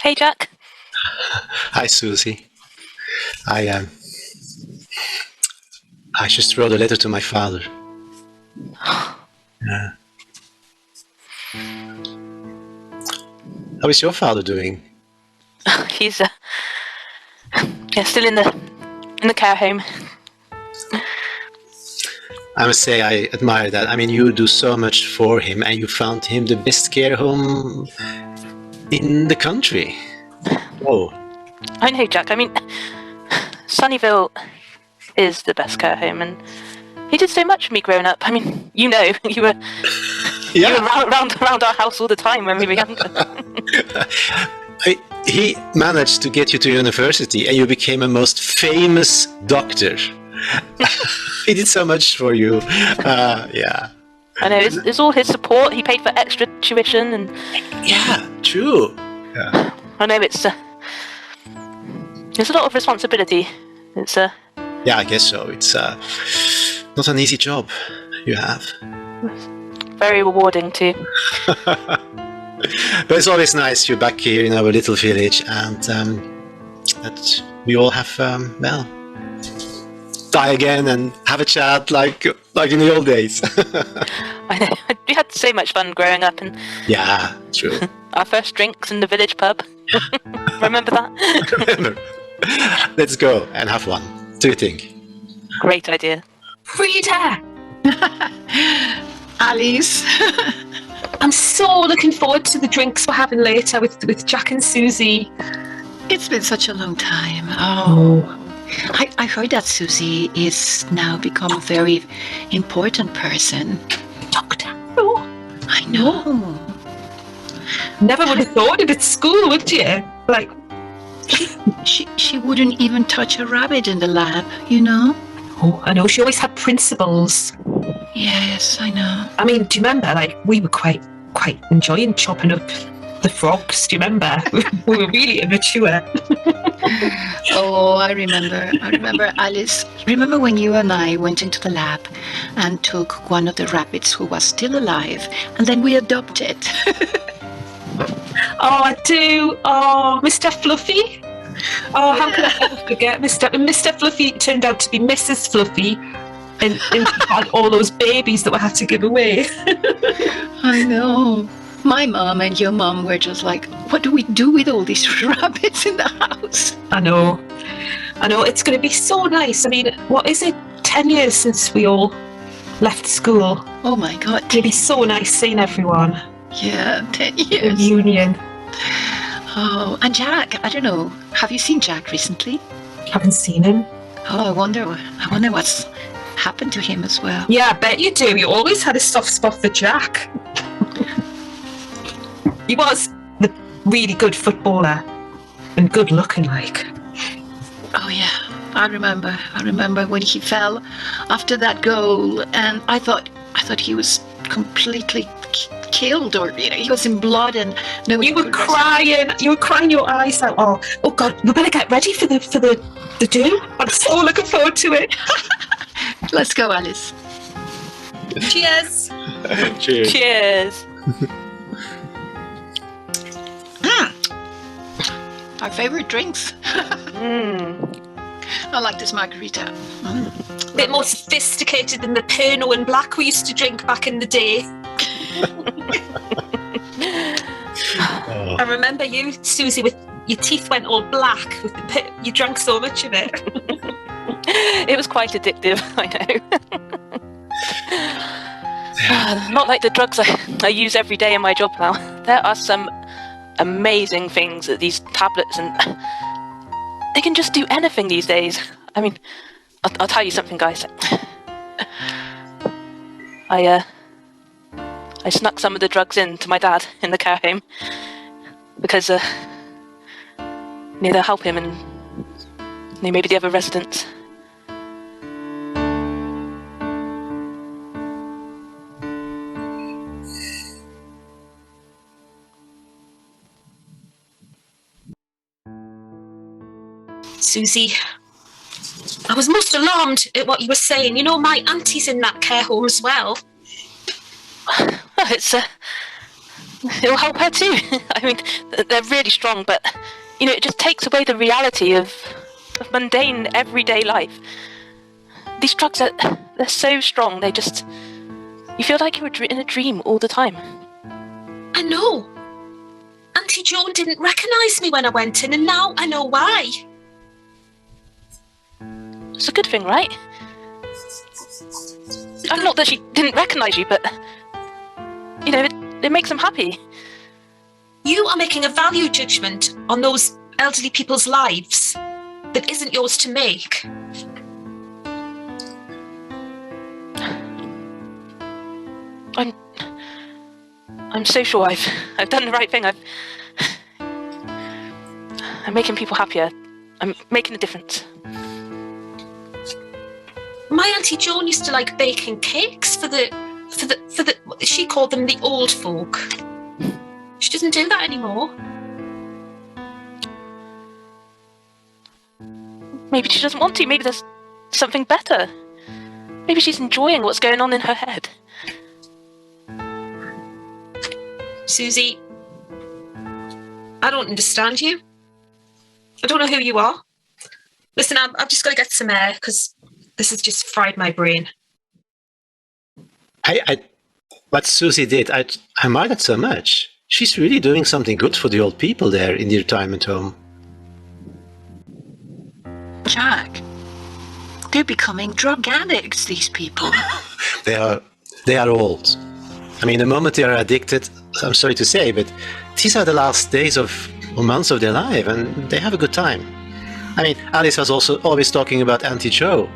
Hey, Jack. Hi, Susie. I I just wrote a letter to my father. Yeah. How is your father doing? He's still in the care home. I must say I admire that. I mean, you do so much for him, and you found him the best care home in the country. Oh, I know, Jack. I mean, Sunnyvale is the best care home, and he did so much for me growing up. I mean, you were yeah. around our house all the time when we were younger. He managed to get you to university, and you became a most famous doctor. He did so much for you. Yeah. I know, it's all his support. He paid for extra tuition, and Yeah, true. Yeah. I know it's a lot of responsibility. It's Yeah, I guess so. It's not an easy job you have. very rewarding too. But it's always nice you're back here in our little village, and that we all have, die again and have a chat like in the old days. I know, we had so much fun growing up, and Yeah, true. our first drinks in the village pub. Remember that? Remember. Let's go and have one. What do you think? Great idea. Frida! Alice. I'm so looking forward to the drinks we're having later with Jack and Susie. It's been such a long time. Oh. I heard that Susie is now become a very important person. Doctor. Oh, I know. never would have thought it at school, would you? Like, She wouldn't even touch a rabbit in the lab, you know? oh, I know, she always had principles. Yes, I know. I mean, do you remember, like, we were quite enjoying chopping up the frogs, do you remember? We were really immature. Oh, I remember, Alice. Remember when you and I went into the lab and took one of the rabbits who was still alive, and then we adopted? Oh, I do. Oh, Mr. Fluffy. Oh, how could I ever forget Mr. Fluffy turned out to be Mrs. Fluffy, and had all those babies that we had to give away. I know. My mom and your mom were just like, what do we do with all these rabbits in the house? I know. It's going to be so nice. I mean, what is it? 10 years since we all left school. Oh my God. It'll be so nice seeing everyone. Yeah, 10 years. Reunion. Oh, and Jack, I don't know. Have you seen Jack recently? Haven't seen him. Oh, I wonder what's happened to him as well. Yeah, I bet you do. You always had a soft spot for Jack. He was the really good footballer and good looking, like. Oh yeah, I remember when he fell after that goal, and I thought he was completely killed, or he was in blood, and no. You were crying your eyes out. Oh God, we better get ready for the do. I'm so looking forward to it. Let's go, Alice. Cheers. Cheers. Cheers. Our favorite drinks. I like this margarita. A bit more sophisticated than the Pernod and Black we used to drink back in the day. Oh. I remember you, Susie, with your teeth went all black. You drank so much of it. It was quite addictive, I know. Not like the drugs I use every day in my job now. There are some amazing things that these tablets, and they can just do anything these days. I mean, I'll tell you something, guys. I snuck some of the drugs in to my dad in the care home because they'll help him and maybe the other residents. Susie, I was most alarmed at what you were saying. You know, my auntie's in that care home as well. Well, it's it'll help her too. I mean, they're really strong, but it just takes away the reality of mundane everyday life. These drugs they're so strong. You feel like you're in a dream all the time. I know. Auntie Joan didn't recognise me when I went in, and now I know why. It's a good thing, right? Not that she didn't recognise you, but it makes them happy. You are making a value judgment on those elderly people's lives that isn't yours to make. I'm so sure I've done the right thing. I'm making people happier. I'm making a difference. My Auntie Joan used to like baking cakes for the she called them the old folk. She doesn't do that anymore. Maybe she doesn't want to. Maybe there's something better. Maybe she's enjoying what's going on in her head. Susie, I don't understand you. I don't know who you are. Listen, I've just got to get some air because this has just fried my brain. What Susie did, I admire that so much. She's really doing something good for the old people there in the retirement home. Jack, they're becoming drug addicts, these people. They are old. I mean, the moment they are addicted, I'm sorry to say, but these are the last days or months of their life, and they have a good time. I mean, Alice was also always talking about Auntie Jo,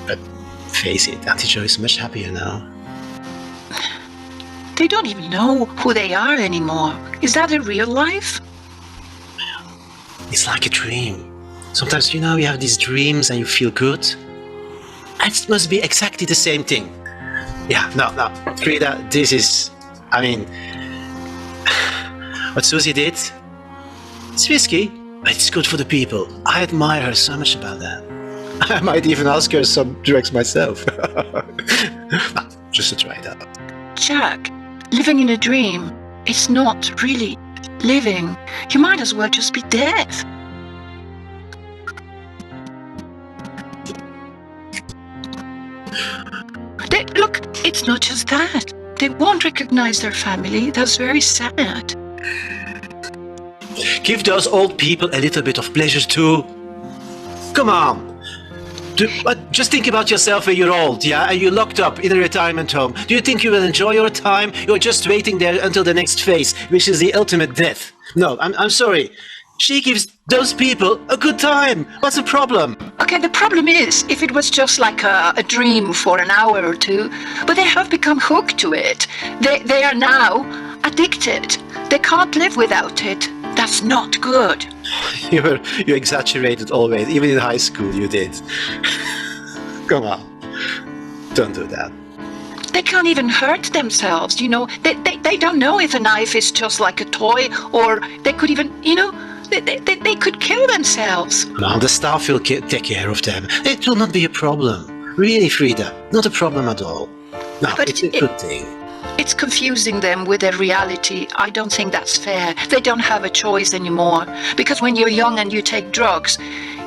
but face it, Auntie Jo is much happier now. They don't even know who they are anymore. Is that a real life? It's like a dream. Sometimes, you have these dreams and you feel good. And it must be exactly the same thing. Yeah, no, Frida, this is, what Susie did, it's risky, but it's good for the people. I admire her so much about that. I might even ask her some drugs myself. Just to try it out. Jack, living in a dream, it's not really living. You might as well just be dead. Look, it's not just that. They won't recognize their family. That's very sad. Give those old people a little bit of pleasure too. Come on. Just think about yourself when you're old, yeah? And you're locked up in a retirement home. Do you think you will enjoy your time? You're just waiting there until the next phase, which is the ultimate death. No, I'm sorry. She gives those people a good time. What's the problem? Okay, the problem is, if it was just like a dream for an hour or two, but they have become hooked to it. They are now addicted. They can't live without it. That's not good. You exaggerated always. Even in high school you did. Come on. Don't do that. They can't even hurt themselves, They don't know if a knife is just like a toy, or they could even, they could kill themselves. No, the staff will take care of them. It will not be a problem. Really, Frida, not a problem at all. No, but it's a good thing. It's confusing them with their reality. I don't think that's fair. They don't have a choice anymore. Because when you're young and you take drugs,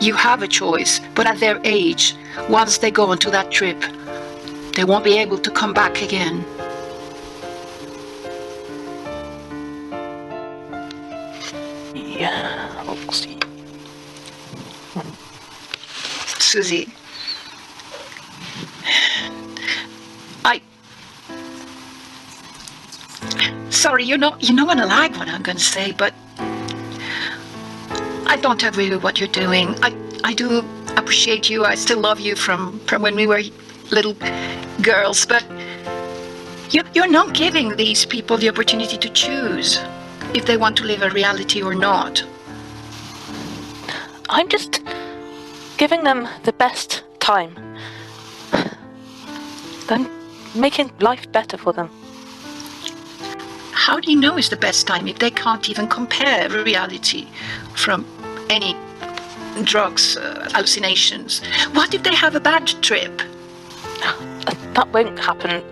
you have a choice. But at their age, once they go onto that trip, they won't be able to come back again. Yeah, I'll see. Susie, sorry, you're not gonna like what I'm gonna say, but I don't agree with what you're doing. I do appreciate you. I still love you from when we were little girls, but you're not giving these people the opportunity to choose if they want to live a reality or not. I'm just giving them the best time. I'm making life better for them. How do you know it's the best time if they can't even compare reality from any drugs, hallucinations? What if they have a bad trip? That won't happen.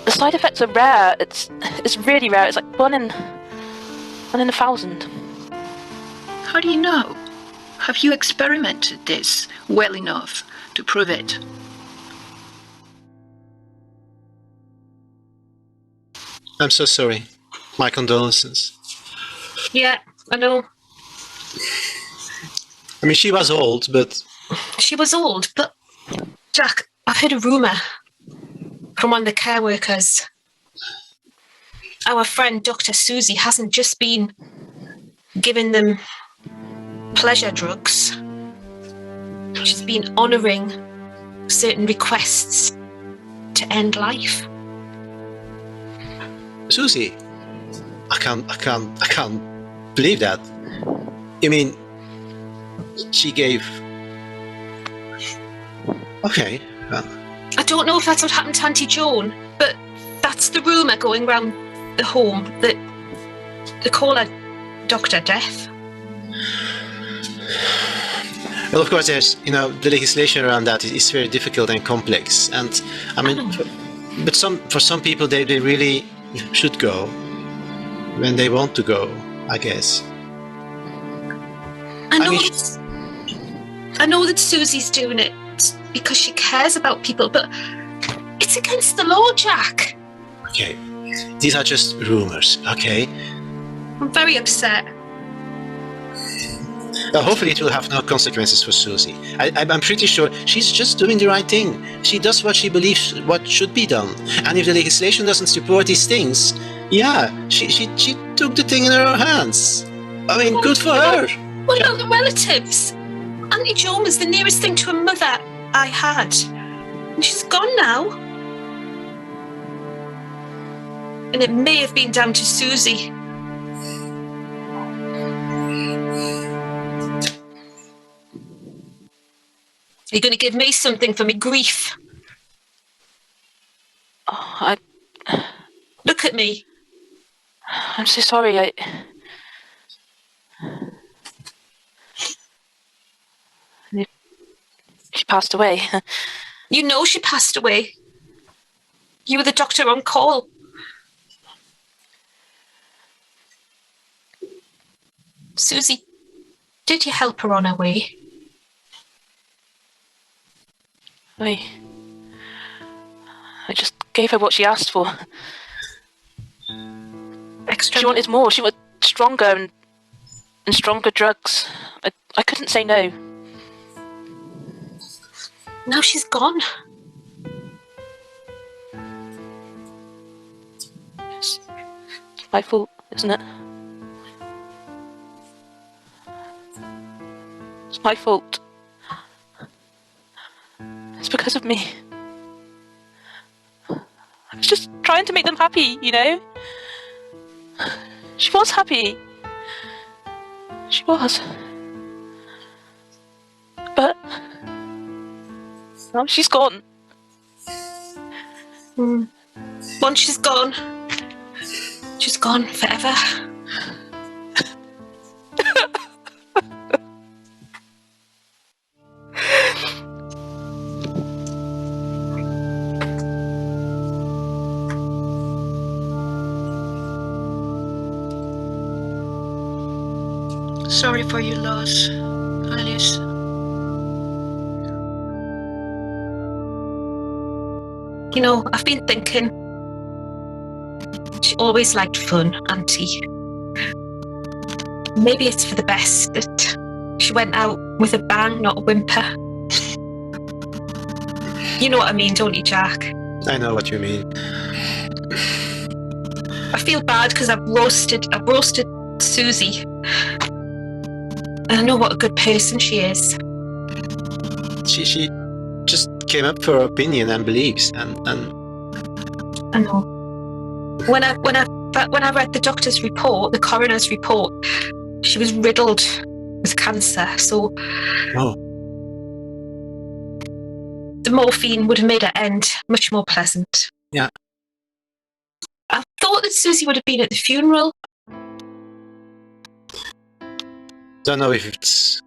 The side effects are rare. It's really rare. It's like one in 1,000. How do you know? Have you experimented this well enough to prove it? I'm so sorry. My condolences. Yeah, I know. I mean, she was old, but She was old, but Jack, I've heard a rumour from one of the care workers. Our friend Dr. Susie hasn't just been giving them pleasure drugs. She's been honouring certain requests to end life. Susie, I can't believe that. You mean she gave? Okay. Well. I don't know if that's what happened to Auntie Joan, but that's the rumour going round the home, that they call her Dr. Death. Well, of course, there's the legislation around that is very difficult and complex, and I mean, but for some people they really should go when they want to go, I guess. I know that Susie's doing it because she cares about people, but it's against the law, Jack. Okay, these are just rumors, okay? I'm very upset. Hopefully it will have no consequences for Susie. I'm pretty sure she's just doing the right thing. She does what she believes what should be done. And if the legislation doesn't support these things, yeah, she took the thing in her own hands. I mean, good for her. What about the relatives? Auntie Joan was the nearest thing to a mother I had. And she's gone now. And it may have been down to Susie. Are you going to give me something for me grief? Oh, Look at me. I'm so sorry. She passed away. You know she passed away. You were the doctor on call. Susie, did you help her on her way? I just gave her what she asked for. Extra. She wanted more. She wanted stronger and stronger drugs. I couldn't say no. Now she's gone. It's my fault, isn't it? It's my fault. It's because of me. I was just trying to make them happy, She was happy. She was. But now she's gone. Once she's gone forever. Sorry for your loss, Alice. I've been thinking, she always liked fun, Auntie. Maybe it's for the best that she went out with a bang, not a whimper. You know what I mean, don't you, Jack? I know what you mean. I feel bad because I've roasted Susie. And I know what a good person she is. She just came up for her opinion and beliefs, and I know. When I read the doctor's report, the coroner's report, she was riddled with cancer. So the morphine would have made her end much more pleasant. Yeah. I thought that Susie would have been at the funeral. Don't know if it's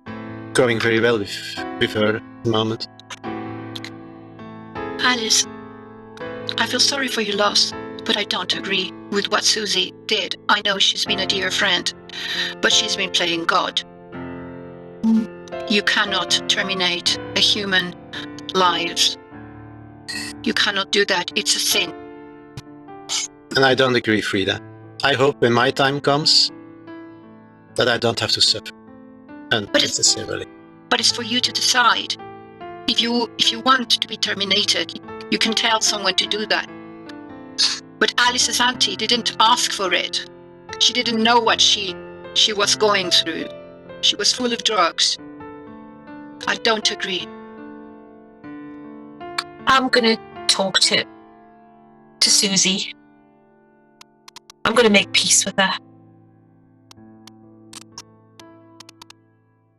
going very well with her at the moment. Alice, I feel sorry for your loss. but I don't agree with what Susie did. I know she's been a dear friend, but she's been playing God. You cannot terminate a human lives. You cannot do that. It's a sin. And I don't agree, Frida. I hope when my time comes that I don't have to suffer unnecessarily. But it's for you to decide. If you want to be terminated, you can tell someone to do that. But Alice's auntie didn't ask for it. She didn't know what she was going through. She was full of drugs. I don't agree. I'm gonna talk to Susie. I'm gonna make peace with her.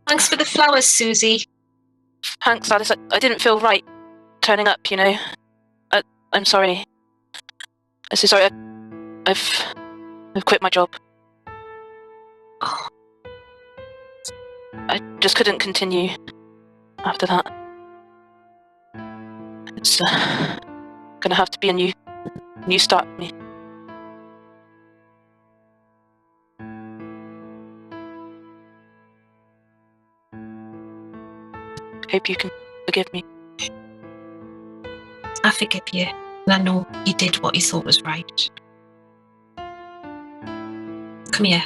Thanks for the flowers, Susie. Thanks, Alice. I didn't feel right turning up, you know. I'm sorry. I'm so sorry. I've quit my job. I just couldn't continue after that. It's gonna have to be a new start for me. Hope you can forgive me. I forgive you, and I know you did what you thought was right. Come here.